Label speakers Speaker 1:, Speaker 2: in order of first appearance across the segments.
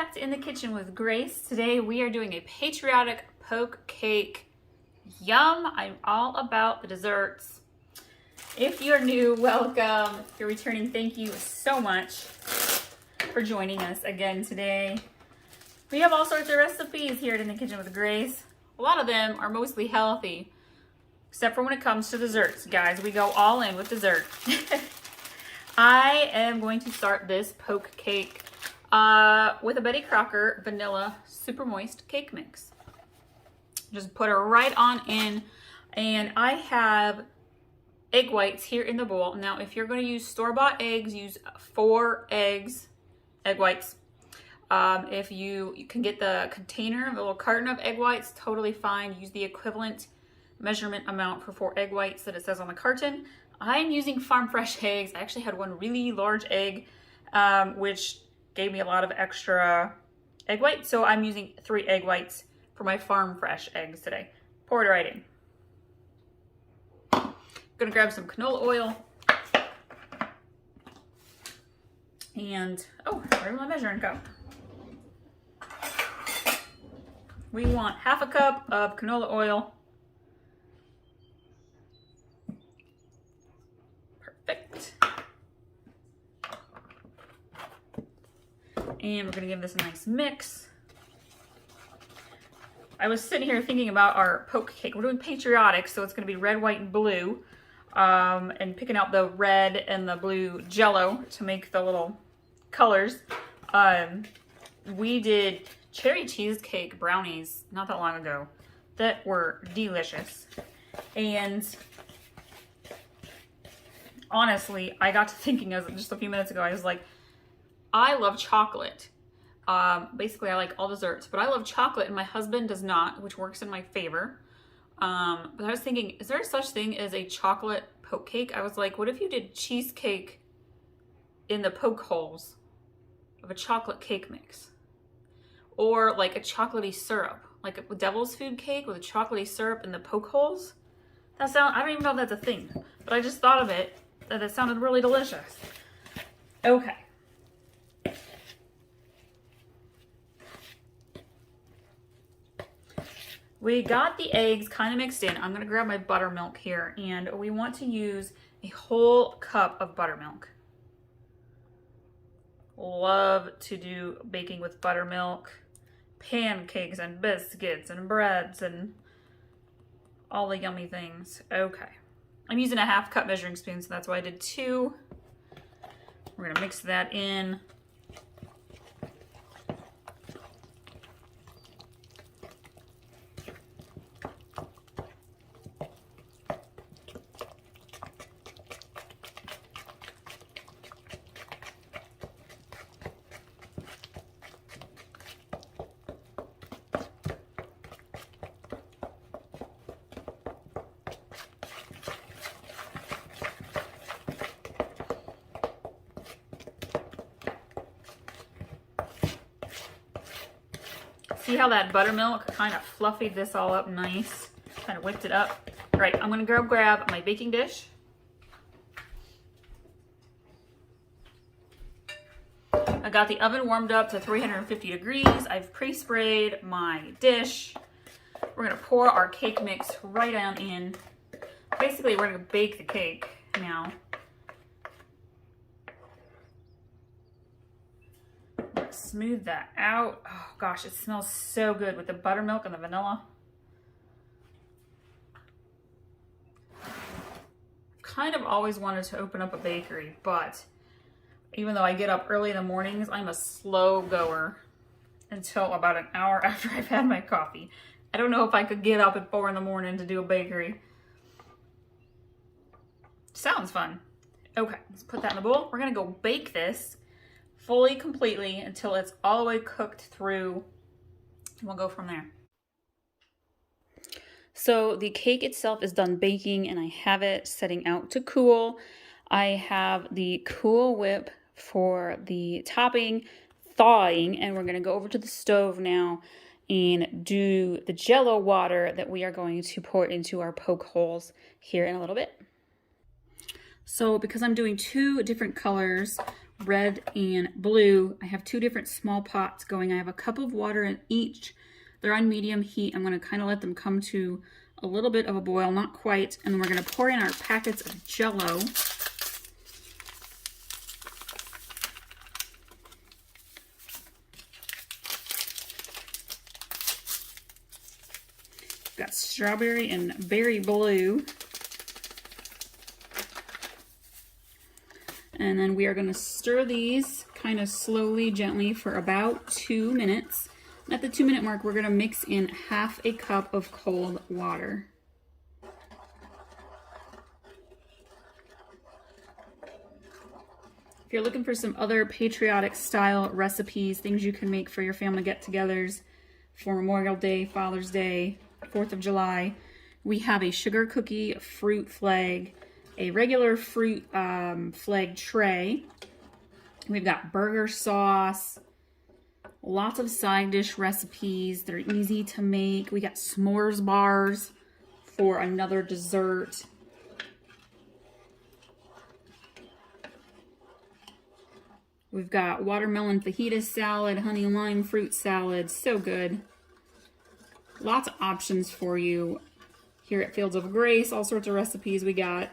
Speaker 1: back to In the Kitchen with Grace. Today we are doing a patriotic poke cake. Yum! I'm all about the desserts. If you're new, welcome. If you're returning, thank you so much for joining us again today. We have all sorts of recipes here at In the Kitchen with Grace. A lot of them are mostly healthy, except for when it comes to desserts. Guys, we go all in with dessert. I am going to start this poke cake with a Betty Crocker vanilla super moist cake mix. Just put it right on in, and I have egg whites here in the bowl. Now, if you're going to use store-bought eggs, use 4 egg whites. If you can get the container, the little carton of egg whites, totally fine. Use the equivalent measurement amount for 4 egg whites that it says on the carton. I'm using farm fresh eggs. I actually had one really large egg, which gave me a lot of extra egg whites. So I'm using 3 egg whites for my farm fresh eggs today. Pour it right in. Gonna grab some canola oil. And, oh, where's my measuring cup? We want 1/2 cup of canola oil. Perfect. And we're gonna give this a nice mix. I was sitting here thinking about our poke cake. We're doing patriotic, so it's gonna be red, white, and blue. And picking out the red and the blue Jello to make the little colors. We did cherry cheesecake brownies not that long ago that were delicious. And honestly, I got to thinking just a few minutes ago, I was like, I love chocolate. Basically, I like all desserts, but I love chocolate, and my husband does not, which works in my favor. But I was thinking, is there such thing as a chocolate poke cake? I was like, what if you did cheesecake in the poke holes of a chocolate cake mix? Or like a chocolatey syrup, like a devil's food cake with a chocolatey syrup in the poke holes? I don't even know if that's a thing, but I just thought of it, that it sounded really delicious. Okay. We got the eggs kind of mixed in. I'm gonna grab my buttermilk here, and we want to use a whole cup of buttermilk. Love to do baking with buttermilk, pancakes and biscuits and breads and all the yummy things. Okay. I'm using a 1/2 cup measuring spoon, so that's why I did 2. We're gonna mix that in. See how that buttermilk kind of fluffied this all up nice? Kind of whipped it up. All right, I'm gonna go grab my baking dish. I got the oven warmed up to 350 degrees. I've pre-sprayed my dish. We're gonna pour our cake mix right on in. Basically, we're gonna bake the cake now. Smooth that out. Oh gosh, it smells so good with the buttermilk and the vanilla. Kind of always wanted to open up a bakery, but even though I get up early in the mornings, I'm a slow goer until about an hour after I've had my coffee. I don't know if I could get up at 4 in the morning to do a bakery. Sounds fun. Okay, let's put that in the bowl. We're gonna go bake this fully, completely, until it's all the way cooked through, and we'll go from there. So the cake itself is done baking, and I have it setting out to cool. I have the Cool Whip for the topping thawing, and we're gonna go over to the stove now and do the Jello water that we are going to pour into our poke holes here in a little bit. So because I'm doing 2 different colors, red and blue. I have 2 different small pots going. I have a cup of water in each. They're on medium heat. I'm going to kind of let them come to a little bit of a boil, not quite, and then we're going to pour in our packets of Jello. Got strawberry and berry blue. And then we are going to stir these kind of slowly, gently for about 2 minutes. And at the 2-minute mark, we're going to mix in half a cup of cold water. If you're looking for some other patriotic style recipes, things you can make for your family get-togethers for Memorial Day, Father's Day, 4th of July, we have a sugar cookie fruit flag, a regular fruit flag tray. We've got burger sauce, lots of side dish recipes. They're easy to make. We got s'mores bars for another dessert. We've got watermelon fajita salad, honey lime fruit salad. So good. Lots of options for you here at Fields of Grace. All sorts of recipes we got.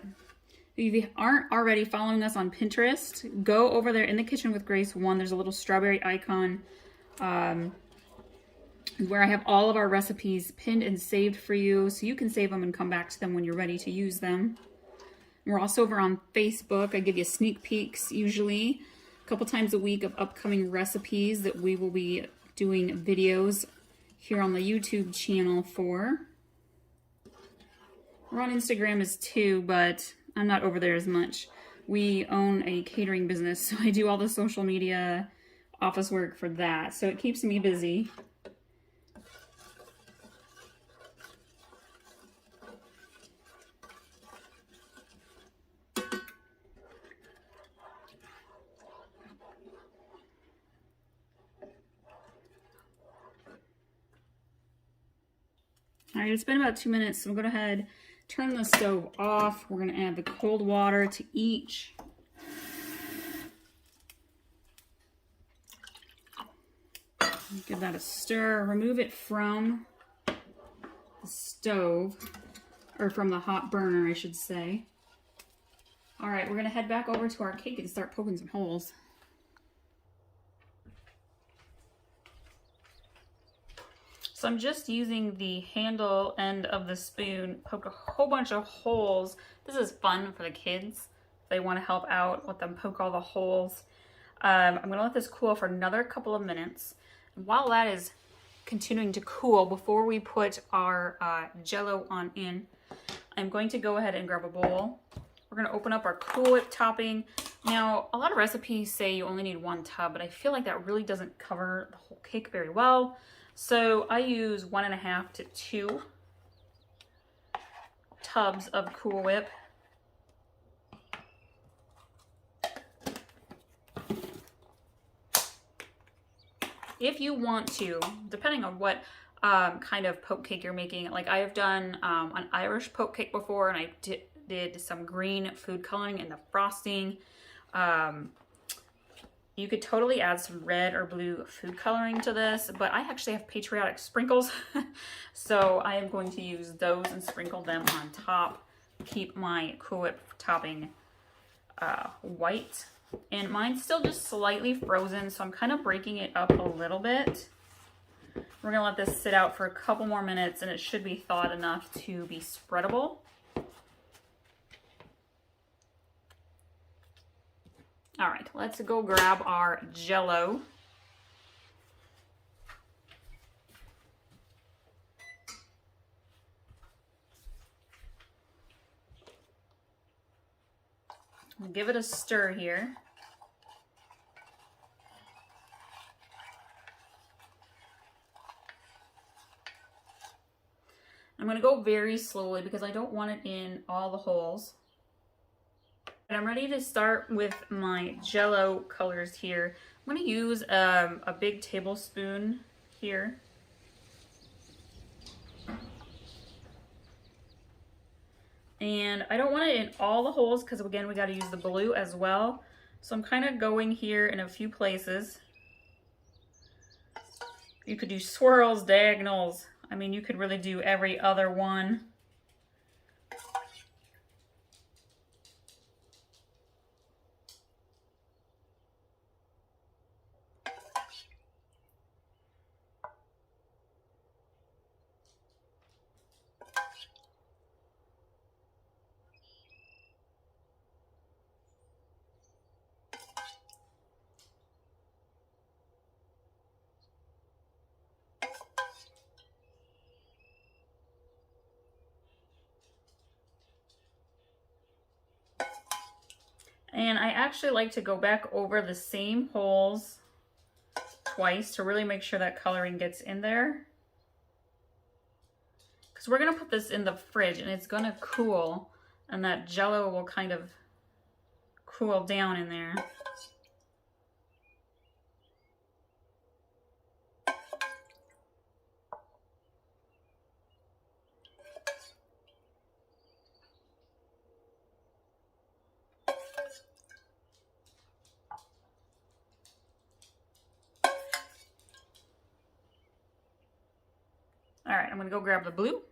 Speaker 1: If you aren't already following us on Pinterest, go over there in the Kitchen with Grace 1. There's a little strawberry icon where I have all of our recipes pinned and saved for you, so you can save them and come back to them when you're ready to use them. We're also over on Facebook. I give you sneak peeks usually a couple times a week of upcoming recipes that we will be doing videos here on the YouTube channel for. We're on Instagram as too, but I'm not over there as much. We own a catering business, so I do all the social media office work for that, so it keeps me busy. All right, it's been about 2 minutes, so we'll go ahead, turn the stove off. We're gonna add the cold water to each. Give that a stir. Remove it from the stove, or from the hot burner, I should say. All right, we're gonna head back over to our cake and start poking some holes. So I'm just using the handle end of the spoon, poke a whole bunch of holes. This is fun for the kids. If they want to help out, let them poke all the holes. I'm gonna let this cool for another couple of minutes. And while that is continuing to cool, before we put our Jello on in, I'm going to go ahead and grab a bowl. We're gonna open up our Cool Whip topping. Now, a lot of recipes say you only need 1 tub, but I feel like that really doesn't cover the whole cake very well. So I use 1.5 to 2 tubs of Cool Whip. If you want to, depending on what kind of poke cake you're making, like I have done an Irish poke cake before, and I did some green food coloring in the frosting. You could totally add some red or blue food coloring to this, but I actually have patriotic sprinkles, so I am going to use those and sprinkle them on top. Keep my Cool Whip topping white, and mine's still just slightly frozen, so I'm kind of breaking it up a little bit. We're gonna let this sit out for a couple more minutes, and it should be thawed enough to be spreadable. All right, let's go grab our Jello. We'll give it a stir here. I'm gonna go very slowly because I don't want it in all the holes. I'm ready to start with my Jello colors here. I'm going to use a big tablespoon here. And I don't want it in all the holes because, again, we got to use the blue as well. So I'm kind of going here in a few places. You could do swirls, diagonals. I mean, you could really do every other one. And I actually like to go back over the same holes twice to really make sure that coloring gets in there. Because we're going to put this in the fridge and it's going to cool, and that Jello will kind of cool down in there. All right, I'm gonna go grab the blue.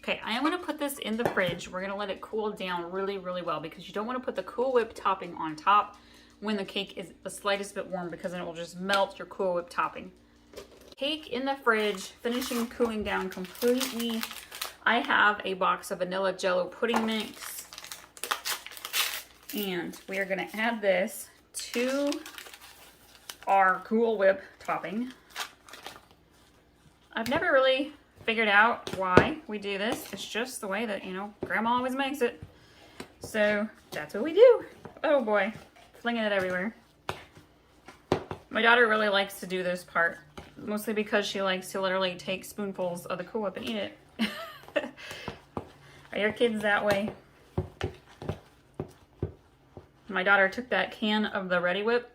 Speaker 1: Okay, I am gonna put this in the fridge. We're gonna let it cool down really, really well, because you don't wanna put the Cool Whip topping on top when the cake is the slightest bit warm, because then it will just melt your Cool Whip topping. Cake in the fridge, finishing cooling down completely. I have a box of vanilla Jello pudding mix, and we are gonna add this to our Cool Whip topping. I've never really figured out why we do this. It's just the way that, you know, Grandma always makes it. So that's what we do. Oh boy, flinging it everywhere. My daughter really likes to do this part, mostly because she likes to literally take spoonfuls of the Cool Whip and eat it. Are your kids that way? My daughter took that can of the Ready Whip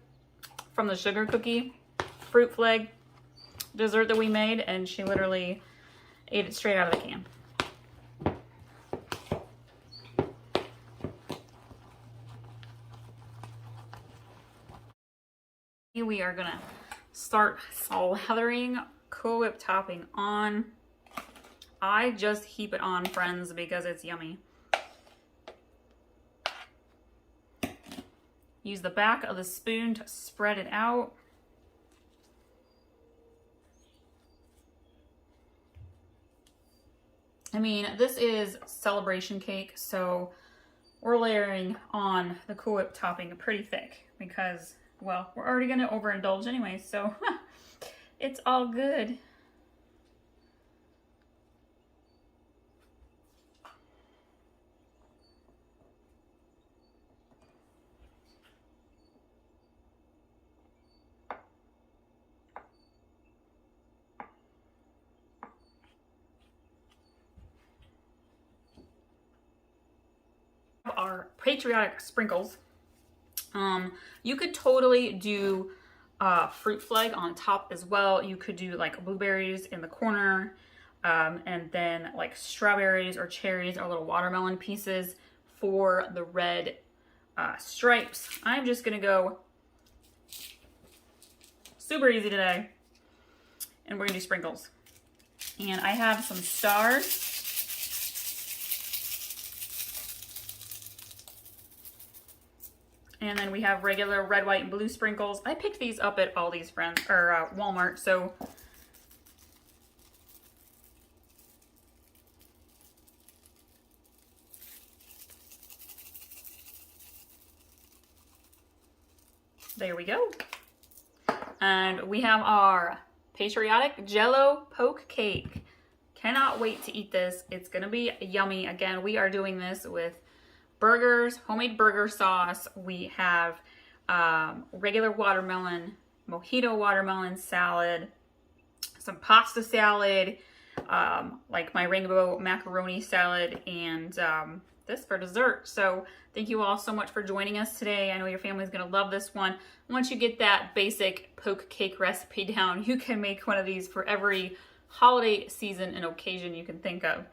Speaker 1: from the sugar cookie fruit flag dessert that we made, and she literally ate it straight out of the can. We are gonna start slathering Cool Whip topping on. I just heap it on, friends, because it's yummy. Use the back of the spoon to spread it out. I mean, this is celebration cake, so we're layering on the Cool Whip topping pretty thick because, well, we're already going to overindulge anyway, so it's all good. Our patriotic sprinkles. You could totally do fruit flag on top as well. You could do like blueberries in the corner, and then like strawberries or cherries or little watermelon pieces for the red stripes. I'm just gonna go super easy today, and we're gonna do sprinkles. And I have some stars. And then we have regular red, white, and blue sprinkles. I picked these up at Aldi's, friends, or Walmart, so there we go. And we have our Patriotic Jello poke cake. Cannot wait to eat this. It's gonna be yummy. Again, we are doing this with burgers, homemade burger sauce. We have regular watermelon mojito watermelon salad, some pasta salad, like my rainbow macaroni salad, and this for dessert. So thank you all so much for joining us today. I know your family's gonna love this one. Once you get that basic poke cake recipe down, you can make one of these for every holiday season and occasion you can think of.